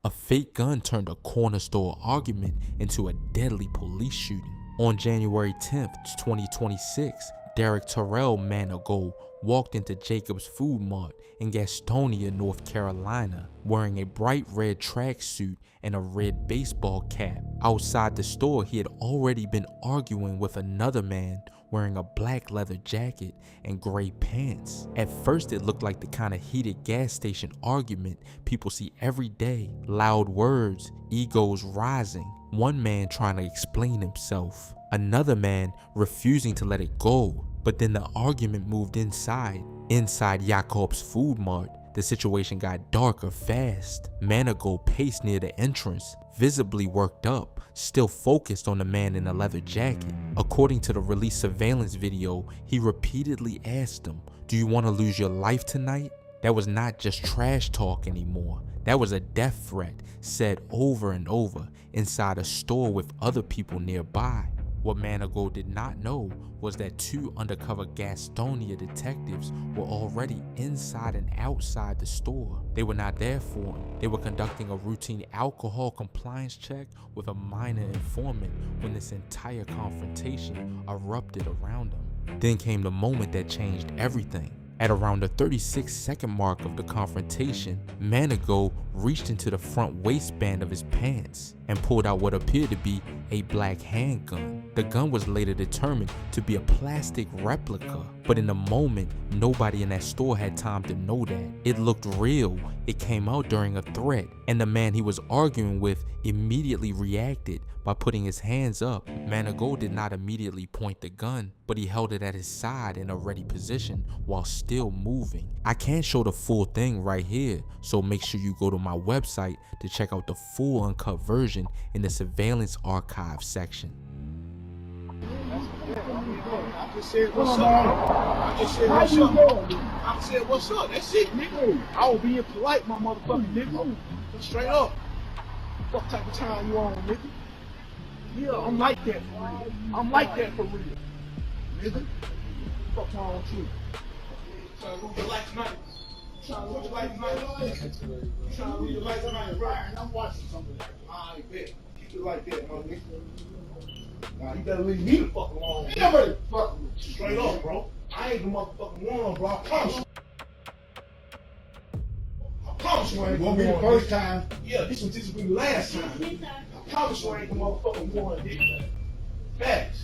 A fake gun turned a corner store argument into a deadly police shooting. On January 10th, 2026, Derek Terrell Manigault walked into Jacob's Food Mart in Gastonia, North Carolina, wearing a bright red tracksuit and a red baseball cap. Outside the store, he had already been arguing with another man wearing a black leather jacket and gray pants. At first, it looked like the kind of heated gas station argument people see every day. Loud words, egos rising, one man trying to explain himself, another man refusing to let it go. But then the argument moved inside Jacob's Food Mart. The situation got darker fast. Manigault paced near the entrance, visibly worked up, still focused on the man in the leather jacket. According to the released surveillance video, he repeatedly asked him, "Do you want to lose your life tonight?" That was not just trash talk anymore. That was a death threat said over and over inside a store with other people nearby. What Manigault did not know was that two undercover Gastonia detectives were already inside and outside the store. They were not there for him. They were conducting a routine alcohol compliance check with a minor informant when this entire confrontation erupted around them. Then came the moment that changed everything. At around the 36-second mark of the confrontation, Manigault reached into the front waistband of his pants and pulled out what appeared to be a black handgun. The gun was later determined to be a plastic replica, but in the moment, nobody in that store had time to know that. It looked real. It came out during a threat, and the man he was arguing with immediately reacted by putting his hands up. Manigault did not immediately point the gun, but he held it at his side in a ready position while still moving. I can't show the full thing right here, so make sure you go to my website to check out the full uncut version in the surveillance archive section. I just said what's up. That's it, nigga. I was being polite, my motherfucking nigga. Straight up. What type of time you on, nigga? Yeah, I'm like that for real. I'm like that for real. Nigga. What's wrong with you? Trying to lose your life tonight. Trying to lose your life tonight. Trying to lose your life tonight, bro. I'm watching something. I bet. Keep it like that, my nigga. Nah, you better leave me the fuck alone. You never fuck with you. Straight up, bro. I ain't the motherfucking one, bro. I promise you. I promise you I ain't gonna be the first time. Yeah, this will be the last time. I promise you I ain't the motherfucking one, nigga. Facts.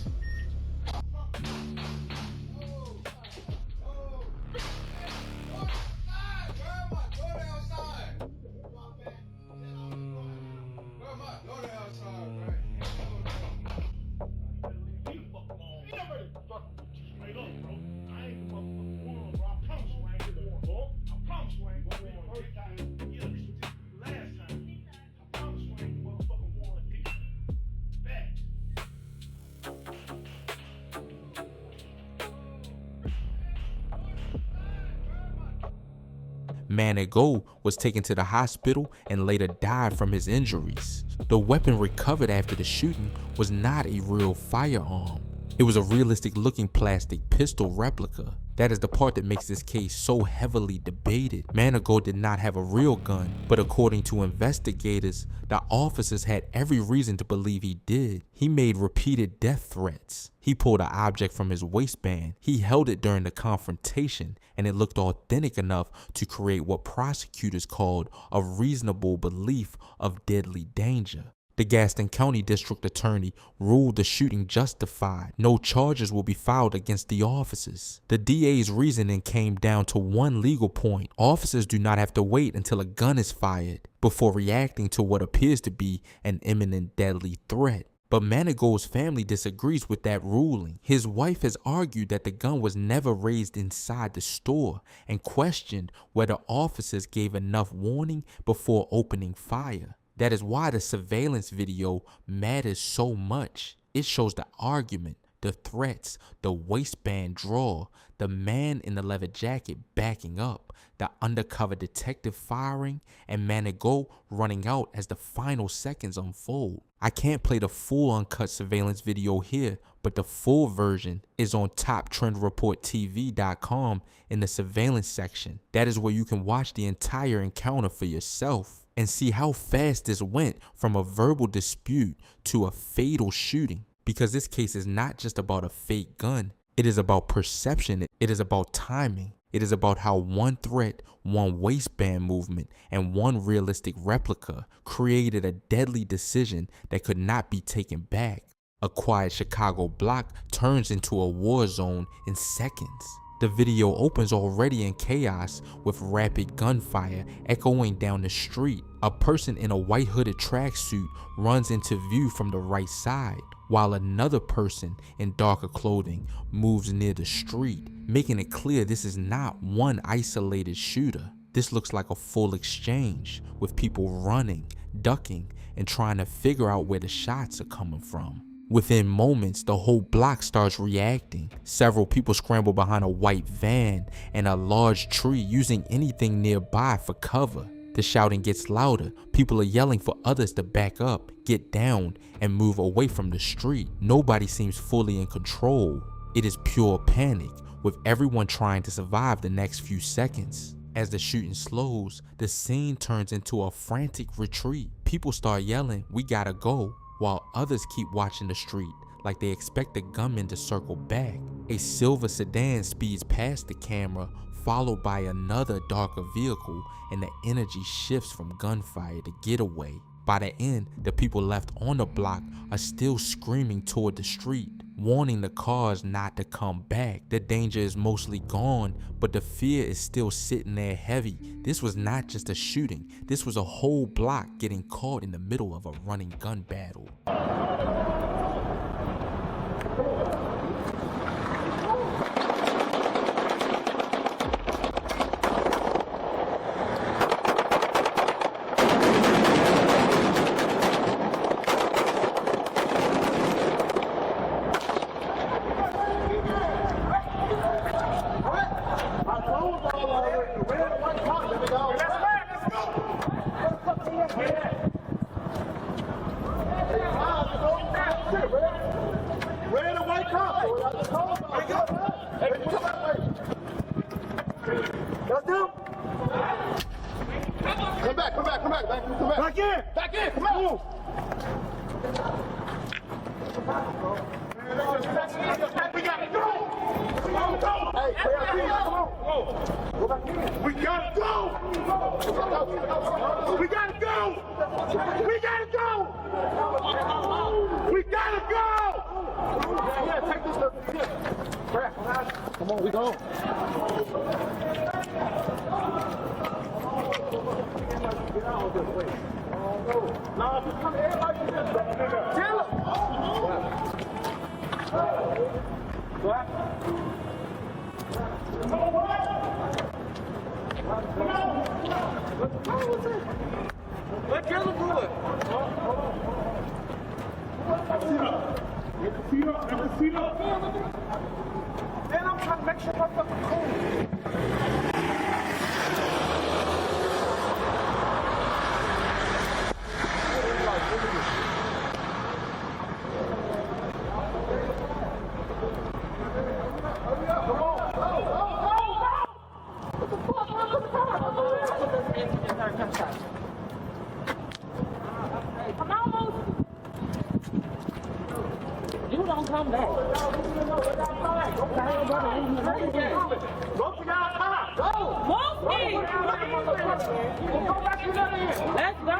Manigault was taken to the hospital and later died from his injuries. The weapon recovered after the shooting was not a real firearm. It was a realistic looking plastic pistol replica. That is the part that makes this case so heavily debated. Manigault did not have a real gun, but according to investigators, the officers had every reason to believe he did. He made repeated death threats. He pulled an object from his waistband. He held it during the confrontation, and it looked authentic enough to create what prosecutors called a reasonable belief of deadly danger. The Gaston County District Attorney ruled the shooting justified. No charges will be filed against the officers. The DA's reasoning came down to one legal point. Officers do not have to wait until a gun is fired before reacting to what appears to be an imminent deadly threat. But Manigault's family disagrees with that ruling. His wife has argued that the gun was never raised inside the store and questioned whether officers gave enough warning before opening fire. That is why the surveillance video matters so much. It shows the argument, the threats, the waistband draw, the man in the leather jacket backing up, the undercover detective firing, and Manigault running out as the final seconds unfold. I can't play the full uncut surveillance video here, but the full version is on toptrendreporttv.com in the surveillance section. That is where you can watch the entire encounter for yourself. and see how fast this went from a verbal dispute to a fatal shooting. Because this case is not just about a fake gun, it is about perception, it is about timing, it is about how one threat, one waistband movement, and one realistic replica created a deadly decision that could not be taken back. A quiet Chicago block turns into a war zone in seconds. The video opens already in chaos with rapid gunfire echoing down the street. A person in a white hooded tracksuit runs into view from the right side, while another person in darker clothing moves near the street, making it clear this is not one isolated shooter. This looks like a full exchange, with people running, ducking, and trying to figure out where the shots are coming from. Within moments, the whole block starts reacting. Several people scramble behind a white van and a large tree, using anything nearby for cover. The shouting gets louder. People are yelling for others to back up, get down, and move away from the street. Nobody seems fully in control. It is pure panic, with everyone trying to survive the next few seconds. As the shooting slows, the scene turns into a frantic retreat. People start yelling, "We gotta go," while others keep watching the street like they expect the gunman to circle back. A silver sedan speeds past the camera, followed by another darker vehicle, and the energy shifts from gunfire to getaway. By the end, the people left on the block are still screaming toward the street, warning the cars not to come back. The danger is mostly gone, but the fear is still sitting there heavy. This was not just a shooting, this was a whole block getting caught in the middle of a running gun battle. Back in, come on. We gotta go. Hey, come on. We gotta go. We gotta go. We gotta go. We gotta go. Yeah, take this stuff. Come on, we go. No, just come everybody chill it. What? Let Killer do it. Get the feet up. Get the feet up. Man, I'm trying to make sure I'm fucking cool. You don't come back. Go for y'all car. Go. Monkey! Go back to the end. Let's go.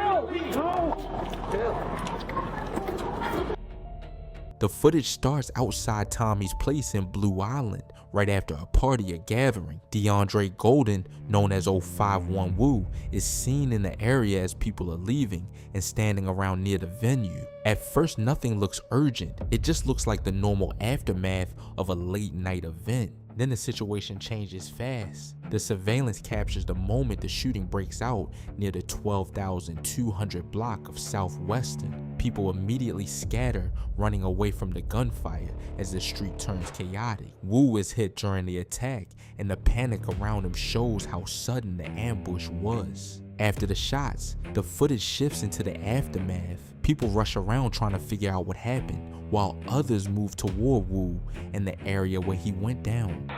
The footage starts outside Tommy's place in Blue Island, right after a party or gathering. DeAndre Golden, known as 051 Wu, is seen in the area as people are leaving and standing around near the venue. At first, nothing looks urgent. It just looks like the normal aftermath of a late night event. Then the situation changes fast. The surveillance captures the moment the shooting breaks out near the 12,200 block of Southwestern. People immediately scatter, running away from the gunfire as the street turns chaotic. Wu is hit during the attack, and the panic around him shows how sudden the ambush was. After the shots, the footage shifts into the aftermath. People rush around trying to figure out what happened, while others move toward Wu and the area where he went down.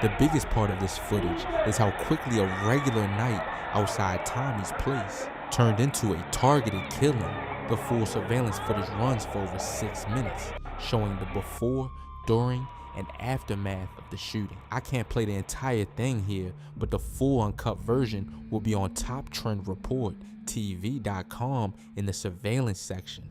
The biggest part of this footage is how quickly a regular night outside Tommy's place turned into a targeted killing. The full surveillance footage runs for over 6 minutes, showing the before, during, and aftermath of the shooting. I can't play the entire thing here, but the full uncut version will be on Top Trend Report TV.com in the surveillance section.